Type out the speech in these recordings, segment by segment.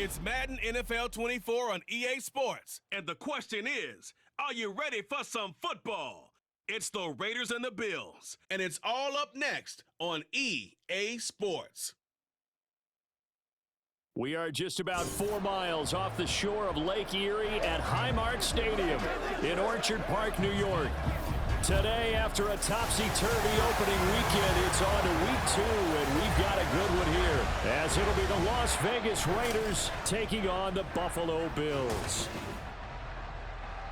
It's Madden NFL 24 on EA Sports. And the question is, are you ready for some football? It's the Raiders and the Bills. And it's all up next on EA Sports. We are just about 4 miles off the shore of Lake Erie at Highmark Stadium in Orchard Park, New York. Today, after a topsy-turvy opening weekend, it's on to week 2, and we've got a good one here, as it'll be the Las Vegas Raiders taking on the Buffalo Bills.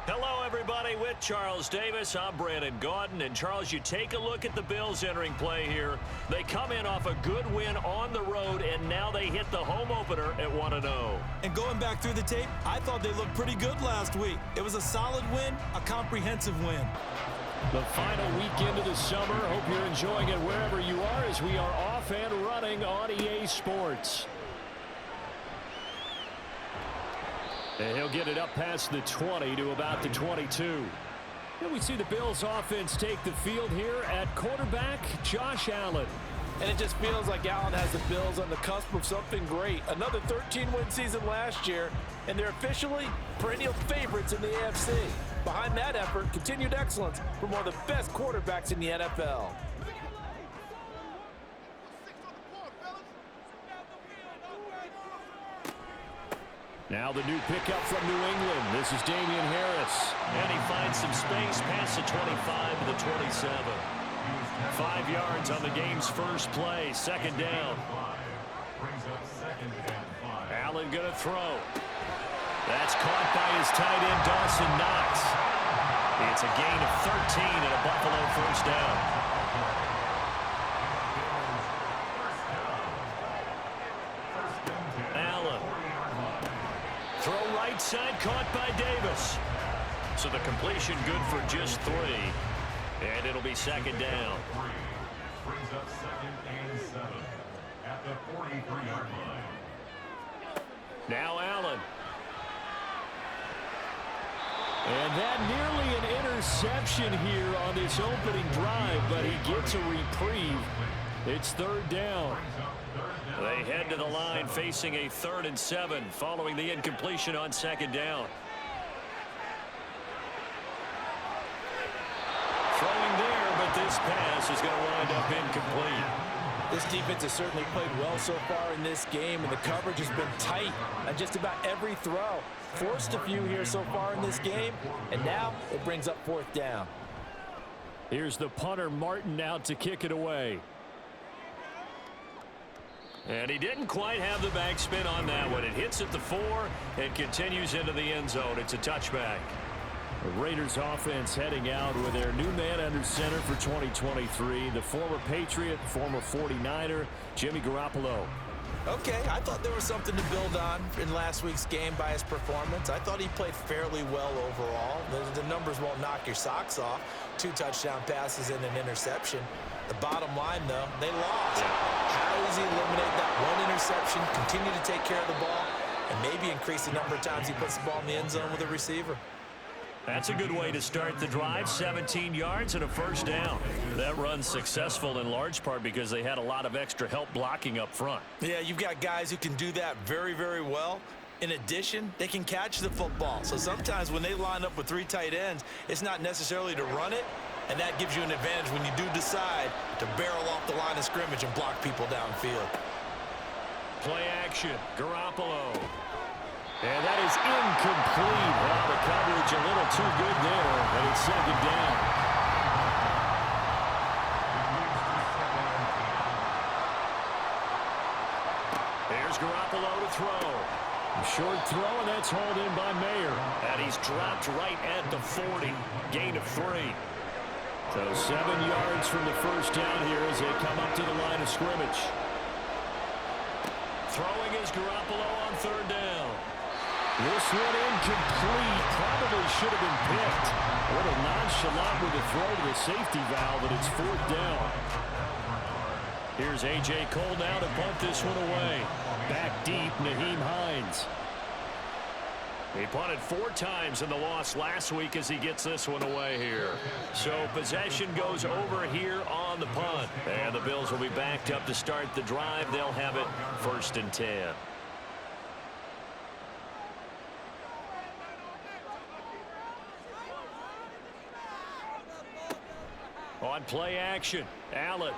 Hello, everybody. With Charles Davis, I'm Brandon Gaudin. And, Charles, you take a look at the Bills entering play here. They come in off a good win on the road, and now they hit the home opener at 1-0. And going back through the tape, I thought they looked pretty good last week. It was a solid win, a comprehensive win. The final weekend of the summer. Hope you're enjoying it wherever you are as we are off and running on EA Sports. And he'll get it up past the 20 to about the 22. And we see the Bills offense take the field here at quarterback Josh Allen. And it just feels like Allen has the Bills on the cusp of something great. Another 13-win season last year, and they're officially perennial favorites in the AFC. Behind that effort, continued excellence from one of the best quarterbacks in the NFL. Now the new pickup from New England. This is Damian Harris. And he finds some space past the 25 to the 27. 5 yards on the game's first play. Second down. Allen going to throw. That's caught by his tight end, Dawson Knox. It's a gain of 13 and a Buffalo first down. Allen. Throw right side, caught by Davis. So the completion good for just 3. And it'll be second down. Brings up 2nd and 7 at the 43-yard line. Now Allen. And that nearly an interception here on this opening drive, but he gets a reprieve. It's third down. They head to the line facing a 3rd and 7 following the incompletion on second down. Throwing there, but this pass is going to wind up incomplete. This defense has certainly played well so far in this game, and the coverage has been tight on just about every throw. Forced a few here so far in this game, and now it brings up 4th down. Here's the punter, Martin, out to kick it away. And he didn't quite have the backspin on that one. It hits at the 4 and continues into the end zone. It's a touchback. The Raiders offense heading out with their new man under center for 2023, the former Patriot, former 49er, Jimmy Garoppolo. Okay, I thought there was something to build on in last week's game by his performance. I thought he played fairly well overall. The numbers won't knock your socks off. 2 touchdown passes and an interception. The bottom line, though, they lost. How does he eliminate that one interception, continue to take care of the ball, and maybe increase the number of times he puts the ball in the end zone with a receiver? That's a good way to start the drive. 17 yards and a first down. That run's successful in large part because they had a lot of extra help blocking up front. Yeah, you've got guys who can do that very, very well. In addition, they can catch the football. So sometimes when they line up with 3 tight ends, it's not necessarily to run it, and that gives you an advantage when you do decide to barrel off the line of scrimmage and block people downfield. Play action, Garoppolo. And that is incomplete. Well, the coverage a little too good there, and it's second down. There's Garoppolo to throw. Short throw, and that's hauled in by Mayer. And he's dropped right at the 40. Gain of 3. So 7 yards from the first down here as they come up to the line of scrimmage. Throwing is Garoppolo on third down. This one incomplete. Probably should have been picked. A little nonchalant with the throw to the safety valve, but it's 4th down. Here's A.J. Cole now to punt this one away. Back deep, Nyheim Hines. He punted 4 times in the loss last week as he gets this one away here. So possession goes over here on the punt. And the Bills will be backed up to start the drive. They'll have it 1st and 10. On play action, Allen.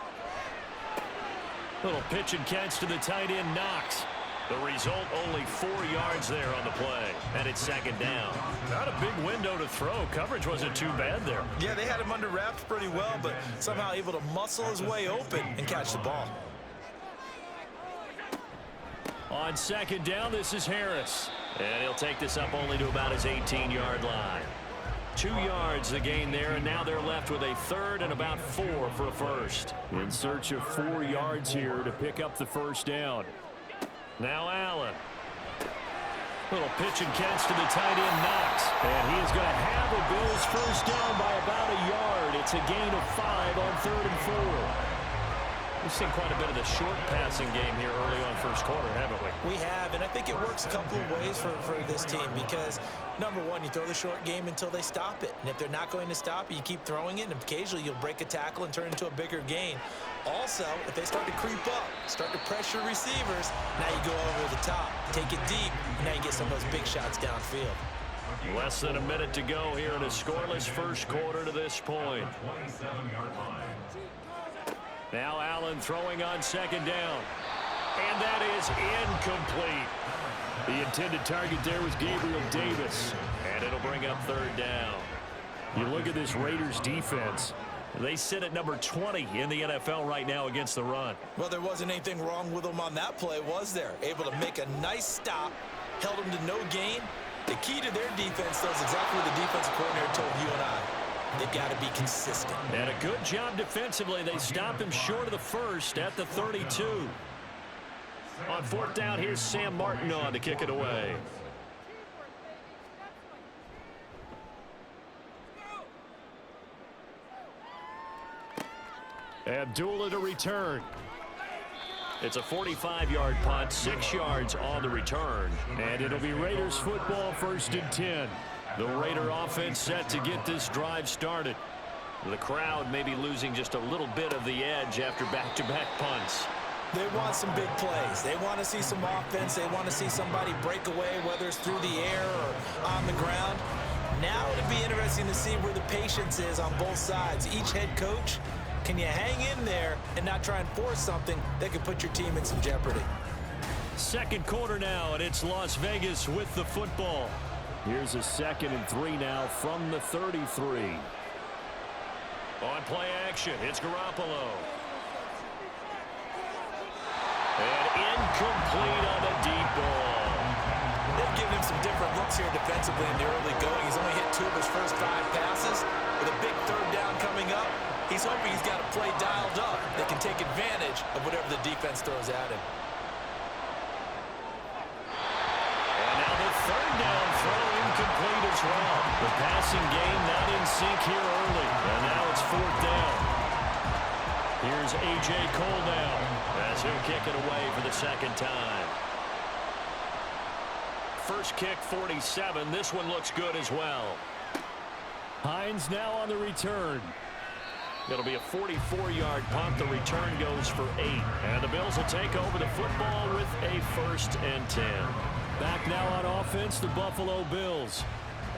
Little pitch and catch to the tight end, Knox. The result, only 4 yards there on the play, and it's second down. Not a big window to throw. Coverage wasn't too bad there. Yeah, they had him under wraps pretty well, but somehow able to muscle his way open and catch the ball. On second down, this is Harris. And he'll take this up only to about his 18-yard line. 2 yards the gain there, and now they're left with a third and about 4 for a first. In search of 4 yards here to pick up the first down. Now Allen. Little pitch and catch to the tight end, Knox. And he is going to have the Bills first down by about a yard. It's a gain of 5 on 3rd and 4. We've seen quite a bit of the short passing game here early on first quarter, haven't we? We have, and I think it works a couple of ways for this team because, number one, you throw the short game until they stop it. And if they're not going to stop it, you keep throwing it, and occasionally you'll break a tackle and turn it into a bigger gain. Also, if they start to creep up, start to pressure receivers, now you go over the top, take it deep, and now you get some of those big shots downfield. Less than a minute to go here in a scoreless first quarter to this point. 27-yard line. Now Allen throwing on second down. And that is incomplete. The intended target there was Gabriel Davis. And it'll bring up third down. You look at this Raiders defense. They sit at number 20 in the NFL right now against the run. Well, there wasn't anything wrong with them on that play, was there? Able to make a nice stop, held them to no gain. The key to their defense, though, is exactly what the defensive coordinator told you and I. They've got to be consistent. And a good job defensively. They stopped him short of the first at the 32. On fourth down, here's Sam Martin on to kick it away. Abdullah to return. It's a 45-yard punt, 6 yards on the return. And it'll be Raiders football, 1st and 10. The Raider offense set to get this drive started. The crowd may be losing just a little bit of the edge after back-to-back punts. They want some big plays. They want to see some offense. They want to see somebody break away, whether it's through the air or on the ground. Now it'll be interesting to see where the patience is on both sides. Each head coach, can you hang in there and not try and force something that could put your team in some jeopardy? Second quarter now, and it's Las Vegas with the football. Here's a 2nd and 3 now from the 33. On play action, it's Garoppolo. And incomplete on a deep ball. They've given him some different looks here defensively in the early going. He's only hit 2 of his first 5 passes. With a big third down coming up, he's hoping he's got a play dialed up that can take advantage of whatever the defense throws at him. And now the third down throw incomplete as well. The passing game not in sync here early. And now it's 4th down. Here's A.J. Cole now as he'll kick it away for the second time. First kick, 47. This one looks good as well. Hines now on the return. It'll be a 44-yard punt. The return goes for 8. And the Bills will take over the football with a 1st and 10. Back now on offense, the Buffalo Bills.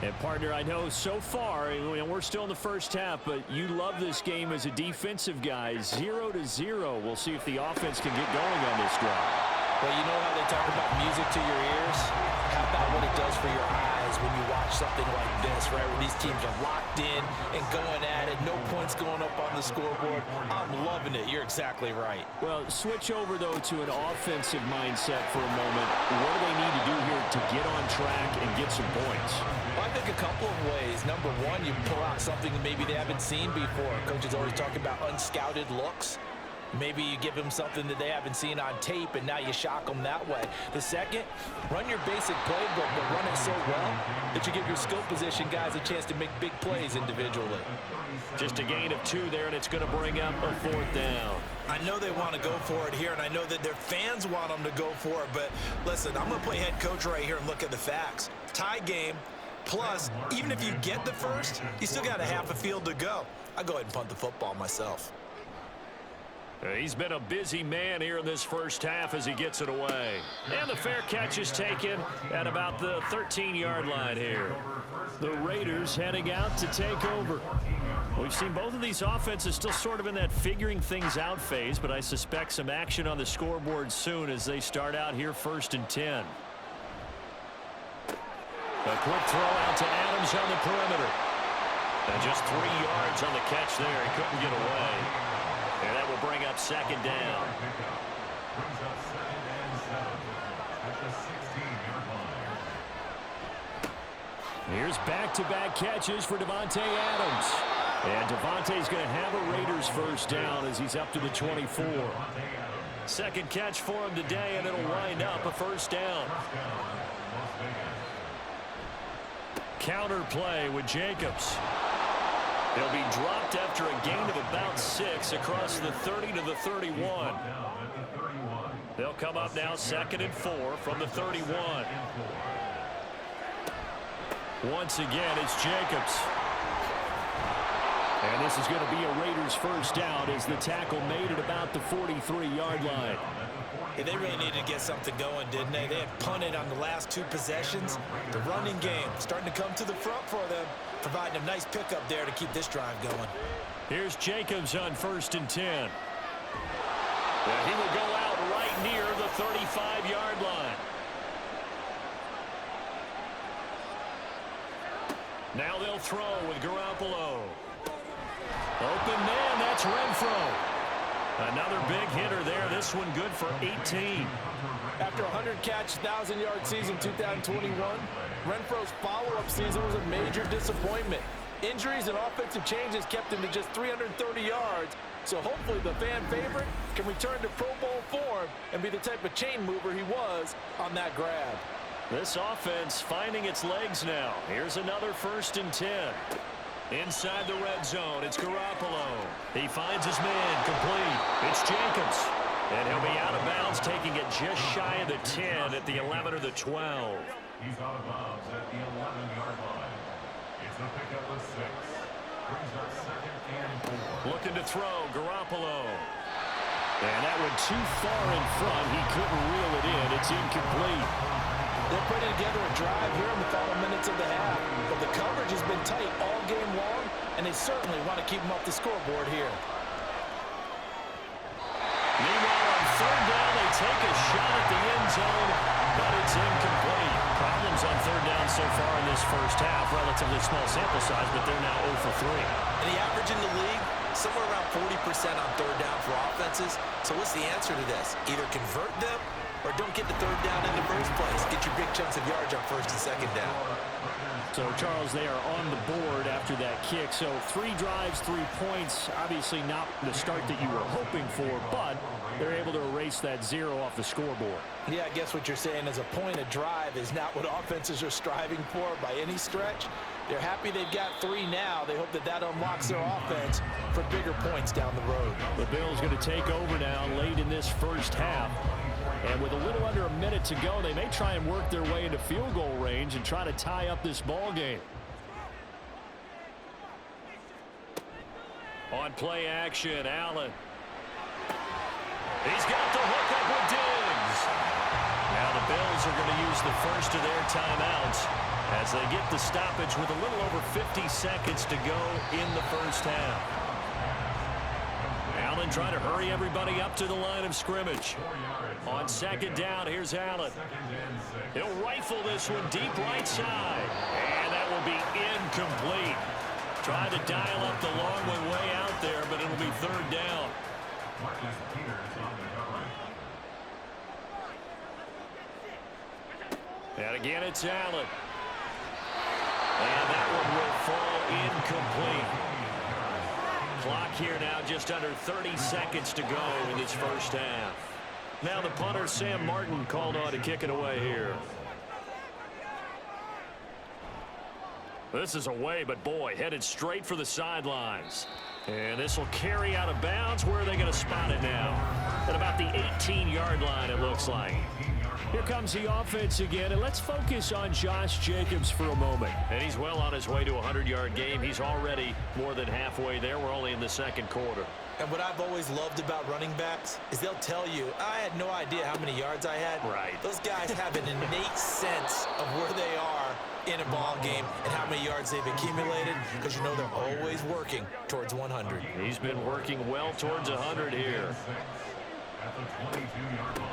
And, partner, I know so far, and we're still in the first half, but you love this game as a defensive guy. 0-0. We'll see if the offense can get going on this drive. Well, you know how they talk about music to your ears? How about what it does for your eyes when you watch something like this, right, where these teams are locked in and going at it, no points going up on the scoreboard. I'm loving it. You're exactly right. Well, switch over, though, to an offensive mindset for a moment. What do they need to do here to get on track and get some points? Well, I think a couple of ways. Number one, you pull out something that maybe they haven't seen before. Coaches always talk about unscouted looks. Maybe you give them something that they haven't seen on tape, and now you shock them that way. The second, run your basic playbook, but run it so well that you give your skill position guys a chance to make big plays individually. Just a gain of 2 there, and it's going to bring up a 4th down. I know they want to go for it here, and I know that their fans want them to go for it, but listen, I'm going to play head coach right here and look at the facts. Tie game, plus, even if you get the first, you still got a half a field to go. I'll go ahead and punt the football myself. He's been a busy man here in this first half as he gets it away. And the fair catch is taken at about the 13-yard line here. The Raiders heading out to take over. We've seen both of these offenses still sort of in that figuring things out phase, but I suspect some action on the scoreboard soon as they start out here 1st and 10. A quick throw out to Adams on the perimeter. And just 3 yards on the catch there. He couldn't get away. And that will bring up 2nd down. Brings up 2nd and 7 at the 16-yard line. Here's back-to-back catches for Davante Adams. And Davante's going to have a Raiders 1st down as he's up to the 24. 2nd catch for him today, and it'll wind up a 1st down. Counter play with Jacobs. He'll be dropped after a gain of about 6 across the 30 to the 31. They'll come up now 2nd and 4 from the 31. Once again, it's Jacobs. And this is going to be a Raiders 1st down as the tackle made at about the 43-yard line. Hey, they really needed to get something going, didn't they? They had punted on the last 2 possessions. The running game starting to come to the front for them, providing a nice pickup there to keep this drive going. Here's Jacobs on 1st and 10. And he will go out right near the 35-yard line. Now they'll throw with Garoppolo. Open man, that's Renfro. Another big hitter there. This one good for 18. After a 100-catch, 1,000-yard season 2021, Renfro's follow-up season was a major disappointment. Injuries and offensive changes kept him to just 330 yards, so hopefully the fan favorite can return to Pro Bowl form and be the type of chain mover he was on that grab. This offense finding its legs now. Here's another 1st and 10. Inside the red zone, it's Garoppolo. He finds his man, complete. It's Jacobs. And he'll be out of bounds, taking it just shy of the 10 at the 11 or the 12. He's out of bounds at the 11-yard line. It's a pickup of 6. Brings up 2nd and 4. Looking to throw, Garoppolo. And that one too far in front. He couldn't reel it in. It's incomplete. They're putting together a drive here in the final minutes of the half, but the coverage has been tight all game long, and they certainly want to keep them off the scoreboard here. Meanwhile, on 3rd down, they take a shot at the end zone, but it's incomplete. Problems on 3rd down so far in this 1st half. Relatively small sample size, but they're now 0 for 3. And the average in the league, somewhere around 40% on 3rd down for offenses. So what's the answer to this? Either convert them or don't get the 3rd down in the first place. Get your big chunks of yards on 1st and 2nd down. So, Charles, they are on the board after that kick. So 3 drives, 3 points. Obviously not the start that you were hoping for, but they're able to erase that 0 off the scoreboard. Yeah, I guess what you're saying is a point a drive is not what offenses are striving for by any stretch. They're happy they've got 3 now. They hope that that unlocks their offense for bigger points down the road. The Bills going to take over now late in this 1st half. And with a little under a minute to go, they may try and work their way into field goal range and try to tie up this ball game. On play action, Allen. He's got the hook up with Diggs. Now the Bills are going to use the first of their timeouts as they get the stoppage with a little over 50 seconds to go in the 1st half. Allen trying to hurry everybody up to the line of scrimmage. On 2nd down, here's Allen. He'll rifle this one deep right side. And that will be incomplete. Tried to dial up the long way out there, but it'll be 3rd down. And again, it's Allen. And that one will fall incomplete. Clock here now just under 30 seconds to go in this 1st half. Now the punter, Sam Martin, called on to kick it away here. This is away, but boy, headed straight for the sidelines. And this will carry out of bounds. Where are they going to spot it now? At about the 18-yard line, it looks like. Here comes the offense again, and let's focus on Josh Jacobs for a moment. And he's well on his way to a 100-yard game. He's already more than halfway there. We're only in the 2nd quarter. And what I've always loved about running backs is they'll tell you, I had no idea how many yards I had. Right. Those guys have an innate sense of where they are in a ball game and how many yards they've accumulated, because you know they're always working towards 100. He's been working well towards 100 here.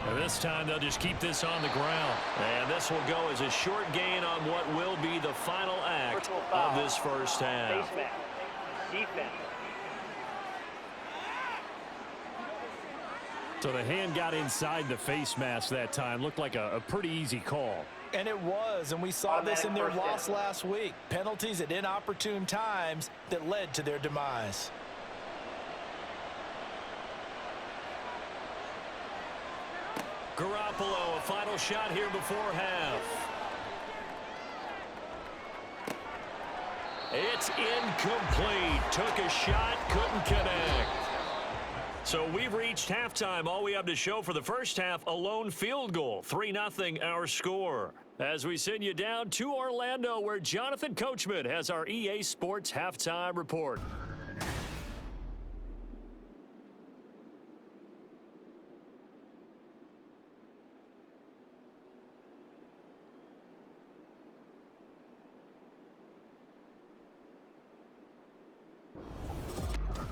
And this time they'll just keep this on the ground. And this will go as a short gain on what will be the final act of this first half. Defense. So the hand got inside the face mask that time. Looked like a pretty easy call. And it was, and we saw this in their loss last week. Penalties at inopportune times that led to their demise. Garoppolo, a final shot here before half. It's incomplete. Took a shot, couldn't connect. So we've reached halftime. All we have to show for the first half, a lone field goal. 3-0 our score. As we send you down to Orlando, where Jonathan Coachman has our EA Sports halftime report.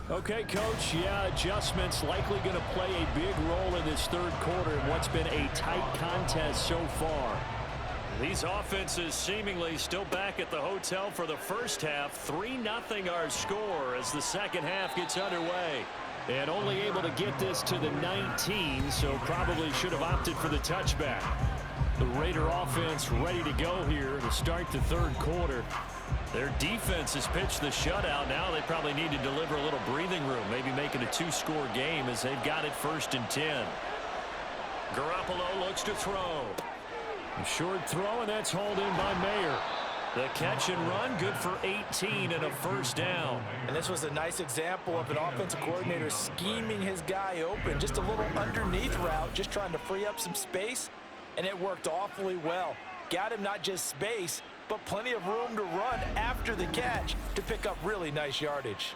Okay, Coach, yeah, adjustments likely going to play a big role in this third quarter in what's been a tight contest so far. These offenses seemingly still back at the hotel for the first half. 3-0 our score as the second half gets underway. And only able to get this to the 19, so probably should have opted for the touchback. The Raider offense ready to go here to start the third quarter. Their defense has pitched the shutout. Now they probably need to deliver a little breathing room, maybe make it a 2-score game as they've got it 1st and 10. Garoppolo looks to throw. A short throw, and that's hauled in by Mayer. The catch and run, good for 18 and a first down. And this was a nice example of an offensive coordinator scheming his guy open. Just a little underneath route, just trying to free up some space, and it worked awfully well. Got him not just space, but plenty of room to run after the catch to pick up really nice yardage.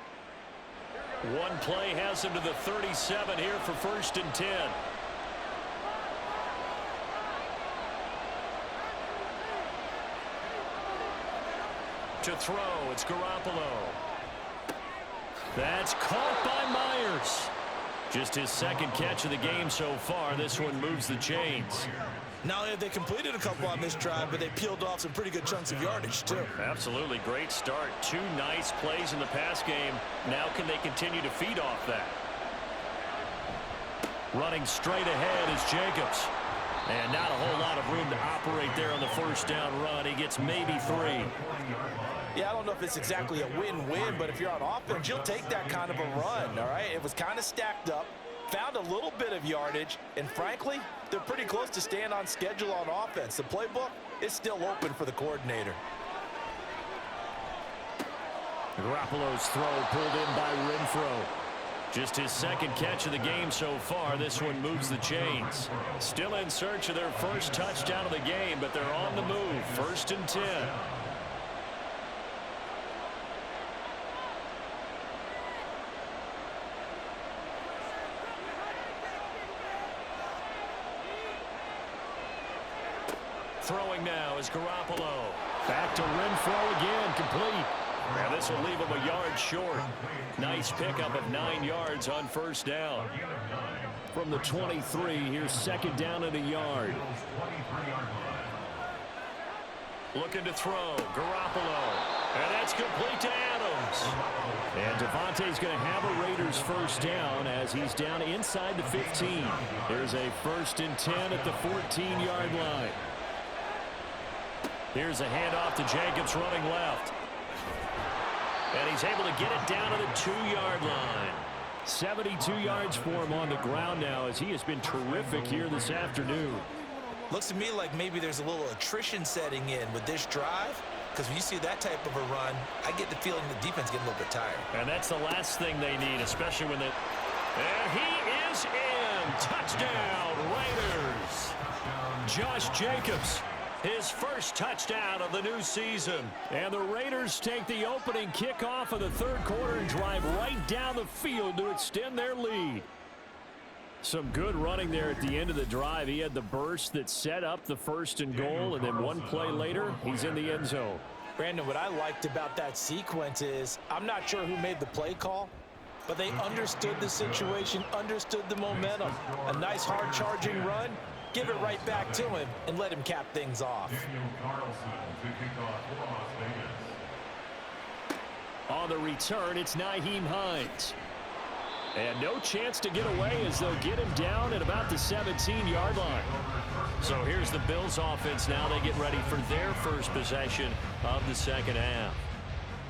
One play has him to the 37 here for 1st and 10. To throw, it's Garoppolo. That's caught by Myers. Just his second catch of the game so far. This one moves the chains. Not only have they completed a couple on this drive, but they peeled off some pretty good chunks of yardage, too. Absolutely. Great start. 2 nice plays in the pass game. Now can they continue to feed off that? Running straight ahead is Jacobs. And not a whole lot of room to operate there on the first down run. He gets maybe 3. Yeah, I don't know if it's exactly a win-win, but if you're on offense, you'll take that kind of a run, all right? It was kind of stacked up, found a little bit of yardage, and frankly, they're pretty close to staying on schedule on offense. The playbook is still open for the coordinator. Garoppolo's throw pulled in by Renfro. Just his second catch of the game so far. This one moves the chains. Still in search of their first touchdown of the game, but they're on the move. 1st and 10. Throwing now is Garoppolo. Back to Renfro again, complete. Now this will leave him a yard short. Nice pickup of 9 yards on first down. From the 23, here's 2nd down and a yard. Looking to throw, Garoppolo. And that's complete to Adams. And Devontae's going to have a Raiders first down as he's down inside the 15. There's a 1st and 10 at the 14-yard line. Here's a handoff to Jacobs running left. And he's able to get it down to the 2-yard line. 72 yards for him on the ground now as he has been terrific here this afternoon. Looks to me like maybe there's a little attrition setting in with this drive, because when you see that type of a run, I get the feeling the defense getting a little bit tired. And that's the last thing they need, especially when they... And he is in! Touchdown, Raiders! Josh Jacobs. His first touchdown of the new season. And the Raiders take the opening kickoff of the third quarter and drive right down the field to extend their lead. Some good running there at the end of the drive. He had the burst that set up the 1st and goal, and then one play later, he's in the end zone. Brandon, what I liked about that sequence is I'm not sure who made the play call, but they understood the situation, understood the momentum. A nice hard charging run, give it right back to him, and let him cap things off. On the return, it's Nyheim Hines. And no chance to get away as they'll get him down at about the 17-yard line. So here's the Bills offense now. They get ready for their first possession of the second half.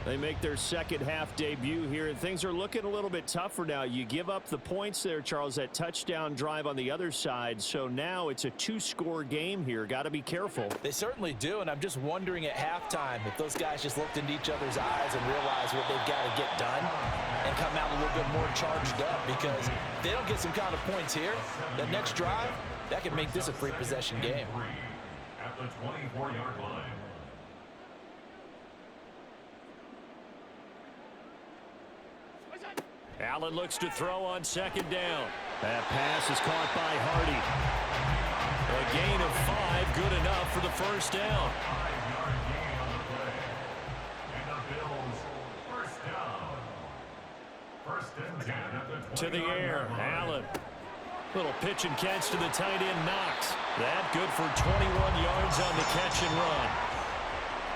They make their second half debut here, and things are looking a little bit tougher now. You give up the points there, Charles, that touchdown drive on the other side. So now it's a 2-score game here. Got to be careful. They certainly do, and I'm just wondering at halftime if those guys just looked into each other's eyes and realized what they've got to get done and come out a little bit more charged up, because if they don't get some kind of points here, that next drive, that can make this a free possession game. At the 24-yard line. Allen looks to throw on second down. That pass is caught by Hardy. A gain of 5, good enough for the first down. 5-yard gain on the play. And the Bills, first down. 1st and 10 at the 20-yard To the air, Allen. Little pitch and catch to the tight end, Knox. That good for 21 yards on the catch and run.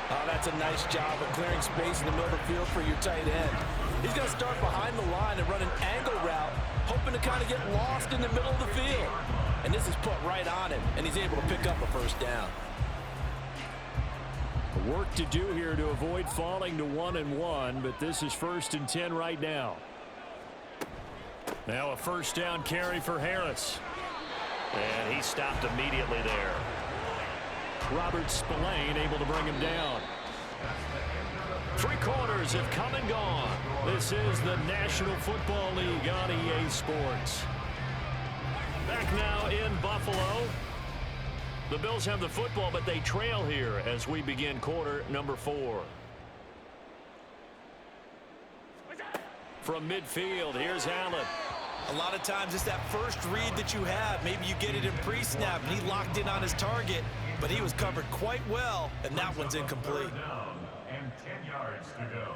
Oh, that's a nice job of clearing space in the middle of the field for your tight end. He's going to start behind the line and run an angle route, hoping to kind of get lost in the middle of the field. And this is put right on him, and he's able to pick up a first down. Work to do here to avoid falling to 1-1, but this is 1st and 10 right now. Now a first down carry for Harris. And he stopped immediately there. Robert Spillane able to bring him down. 3 quarters have come and gone. This is the National Football League on EA Sports. Back now in Buffalo. The Bills have the football, but they trail here as we begin quarter number 4. From midfield, here's Allen. A lot of times it's that first read that you have. Maybe you get it in pre-snap, and he locked in on his target, but he was covered quite well, and that one's incomplete. down and 10 yards to go.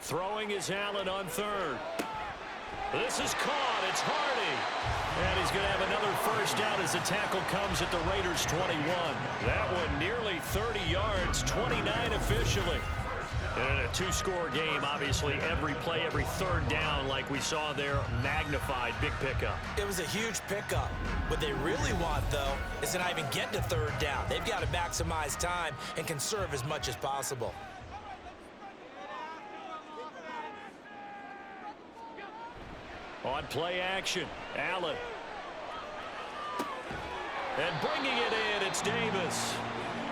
Throwing is Allen on 3rd. This is caught. It's Hardy. And he's going to have another first down as the tackle comes at the Raiders' 21. That one nearly 30 yards, 29 officially. And in a 2-score game, obviously, every play, every 3rd down, like we saw there, magnified. Big pickup. It was a huge pickup. What they really want, though, is to not even get to 3rd down. They've got to maximize time and conserve as much as possible. On play action, Allen. And bringing it in, it's Davis.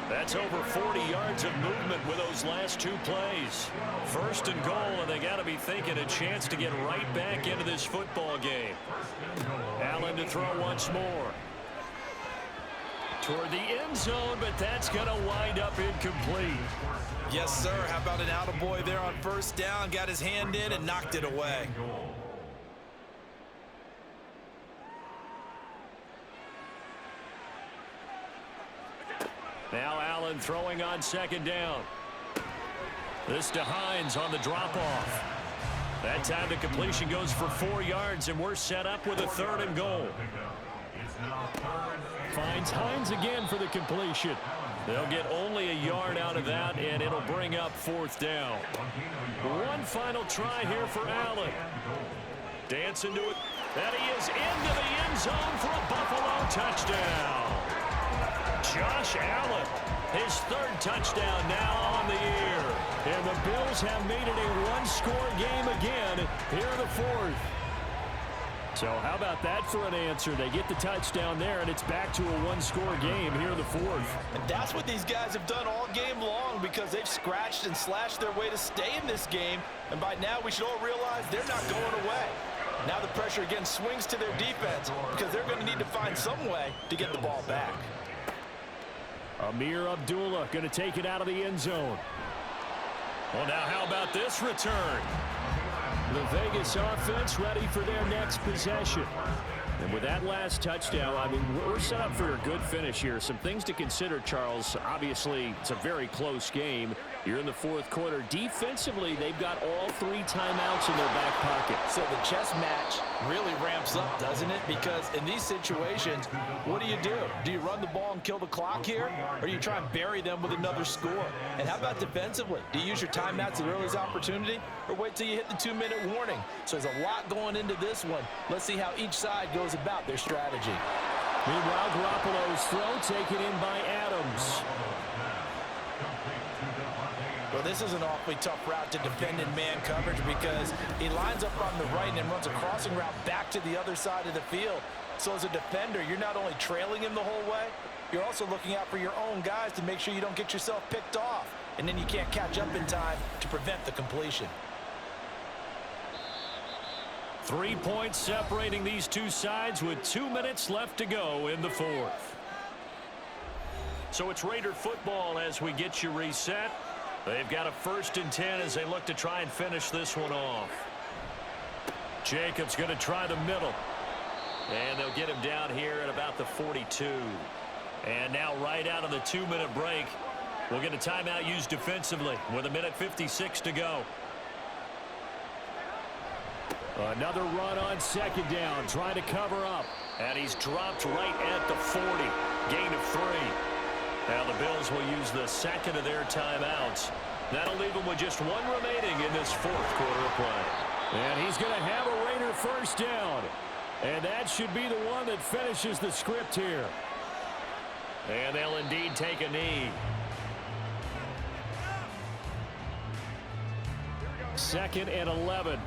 That's over 40 yards of movement with those last 2 plays. 1st and goal, and they got to be thinking a chance to get right back into this football game. Allen to throw once more. Toward the end zone, but that's going to wind up incomplete. Yes, sir. How about an attaboy there on 1st down? Got his hand in and knocked it away. Now Allen throwing on 2nd down. This to Hines on the drop-off. That time the completion goes for 4 yards, and we're set up with a 3rd and goal. Finds Hines again for the completion. They'll get only a yard out of that, and it'll bring up 4th down. One final try here for Allen. Dancing to it. And he is into the end zone for a Buffalo touchdown. Josh Allen, his 3rd touchdown now on the year. And the Bills have made it a 1-score game again here in the 4th. So how about that for an answer? They get the touchdown there, and it's back to a 1-score game here in the 4th. And that's what these guys have done all game long, because they've scratched and slashed their way to stay in this game. And by now we should all realize they're not going away. Now the pressure again swings to their defense, because they're going to need to find some way to get the ball back. Amir Abdullah going to take it out of the end zone. Well, now how about this return? The Vegas offense ready for their next possession. And with that last touchdown, I mean, we're set up for a good finish here. Some things to consider, Charles. Obviously, it's a very close game. You're in the fourth quarter. Defensively, they've got all 3 timeouts in their back pocket. So the chess match really ramps up, doesn't it? Because in these situations, what do? Do you run the ball and kill the clock here? Or do you try and bury them with another score? And how about defensively? Do you use your timeouts at the earliest opportunity? Or wait till you hit the 2-minute warning? So there's a lot going into this one. Let's see how each side goes about their strategy. Meanwhile, Garoppolo's throw taken in by Adams. Well, this is an awfully tough route to defend in man coverage because he lines up on the right and then runs a crossing route back to the other side of the field. So as a defender, you're not only trailing him the whole way, you're also looking out for your own guys to make sure you don't get yourself picked off. And then you can't catch up in time to prevent the completion. 3 points separating these two sides with 2 minutes left to go in the fourth. So it's Raider football as we get you reset. They've got a 1st and 10 as they look to try and finish this one off. Jacobs going to try the middle. And they'll get him down here at about the 42. And now right out of the 2-minute break, we'll get a timeout used defensively with 1:56 to go. Another run on 2nd down, trying to cover up. And he's dropped right at the 40. Gain of 3. Now the Bills will use the 2nd of their timeouts. That'll leave them with just 1 remaining in this 4th quarter of play. And he's going to have a Raider 1st down. And that should be the one that finishes the script here. And they'll indeed take a knee. 2nd and 11.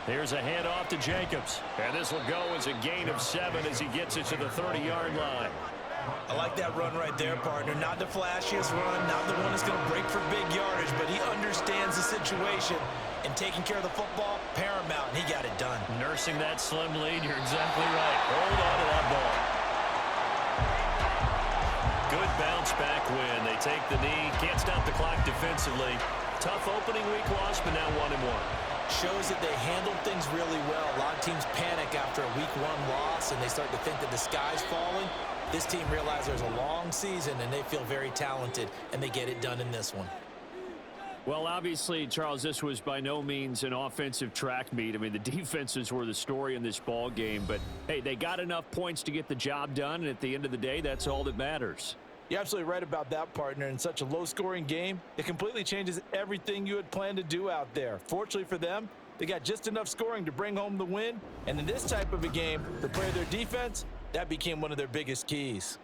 Here's a handoff to Jacobs. And this will go as a gain of 7 as he gets it to the 30-yard line. I like that run right there, partner. Not the flashiest run, not the one that's going to break for big yardage, but he understands the situation. And taking care of the football, paramount, and he got it done. Nursing that slim lead, you're exactly right. Hold on to that ball. Good bounce back win. They take the knee. Can't stop the clock defensively. Tough opening week loss, but now 1-1. Shows that they handled things really well. A lot of teams panic after a week 1 loss, and they start to think that the sky's falling. This team realizes there's a long season, and they feel very talented, and they get it done in this one. Well, obviously, Charles, this was by no means an offensive track meet. I mean, the defenses were the story in this ball game, but, hey, they got enough points to get the job done, and at the end of the day, that's all that matters. You're absolutely right about that, partner. In such a low-scoring game, it completely changes everything you had planned to do out there. Fortunately for them, they got just enough scoring to bring home the win. And in this type of a game, to play their defense, that became one of their biggest keys.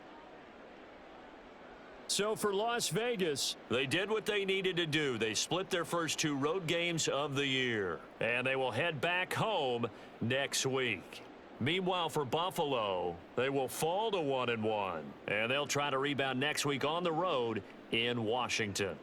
So for Las Vegas, they did what they needed to do. They split their first 2 road games of the year. And they will head back home next week. Meanwhile, for Buffalo, they will fall to 1-1, and they'll try to rebound next week on the road in Washington.